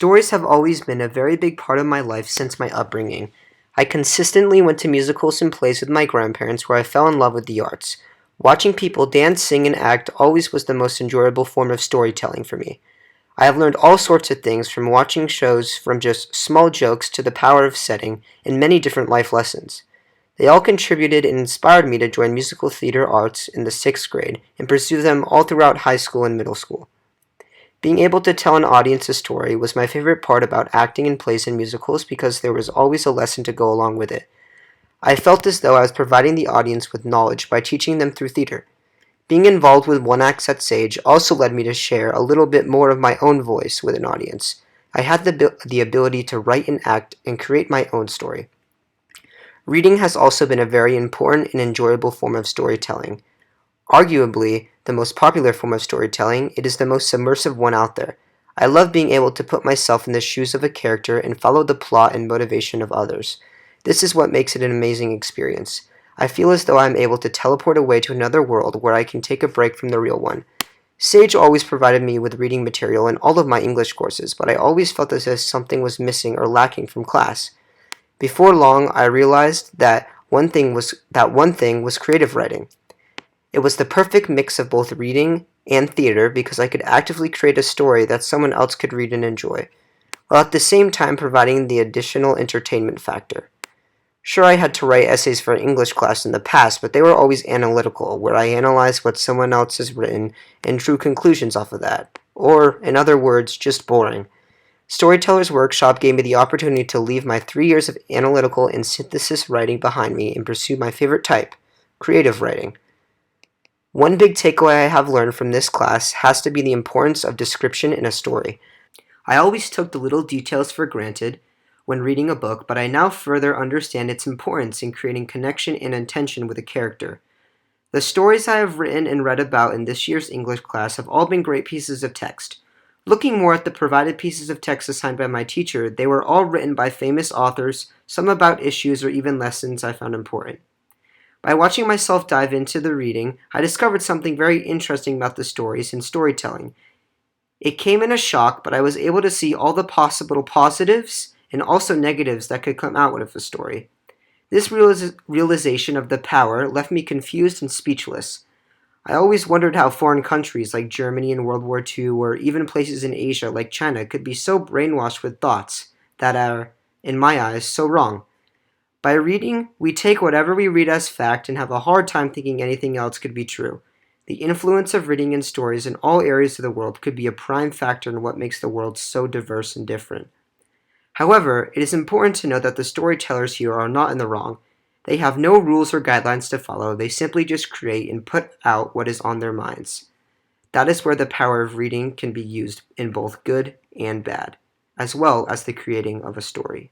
Stories have always been a very big part of my life since my upbringing. I consistently went to musicals and plays with my grandparents where I fell in love with the arts. Watching people dance, sing, and act always was the most enjoyable form of storytelling for me. I have learned all sorts of things from watching shows, from just small jokes to the power of setting, and many different life lessons. They all contributed and inspired me to join musical theater arts in the 6th grade and pursue them all throughout high school and middle school. Being able to tell an audience a story was my favorite part about acting in plays and musicals because there was always a lesson to go along with it. I felt as though I was providing the audience with knowledge by teaching them through theater. Being involved with One Acts at Sage also led me to share a little bit more of my own voice with an audience. I had the ability to write and act and create my own story. Reading has also been a very important and enjoyable form of storytelling. Arguably the most popular form of storytelling, it is the most submersive one out there. I love being able to put myself in the shoes of a character and follow the plot and motivation of others. This is what makes it an amazing experience. I feel as though I am able to teleport away to another world where I can take a break from the real one. Sage always provided me with reading material in all of my English courses, but I always felt as if something was missing or lacking from class. Before long, I realized that one thing was creative writing. It was the perfect mix of both reading and theater because I could actively create a story that someone else could read and enjoy, while at the same time providing the additional entertainment factor. Sure, I had to write essays for an English class in the past, but they were always analytical, where I analyzed what someone else has written and drew conclusions off of that. Or, in other words, just boring. Storyteller's Workshop gave me the opportunity to leave my 3 years of analytical and synthesis writing behind me and pursue my favorite type, creative writing. One big takeaway I have learned from this class has to be the importance of description in a story. I always took the little details for granted when reading a book, but I now further understand its importance in creating connection and intention with a character. The stories I have written and read about in this year's English class have all been great pieces of text. Looking more at the provided pieces of text assigned by my teacher, they were all written by famous authors, some about issues or even lessons I found important. By watching myself dive into the reading, I discovered something very interesting about the stories and storytelling. It came in a shock, but I was able to see all the possible positives and also negatives that could come out of a story. This realization of the power left me confused and speechless. I always wondered how foreign countries like Germany in World War II or even places in Asia like China could be so brainwashed with thoughts that are, in my eyes, so wrong. By reading, we take whatever we read as fact and have a hard time thinking anything else could be true. The influence of reading and stories in all areas of the world could be a prime factor in what makes the world so diverse and different. However, it is important to note that the storytellers here are not in the wrong. They have no rules or guidelines to follow, they simply just create and put out what is on their minds. That is where the power of reading can be used in both good and bad, as well as the creating of a story.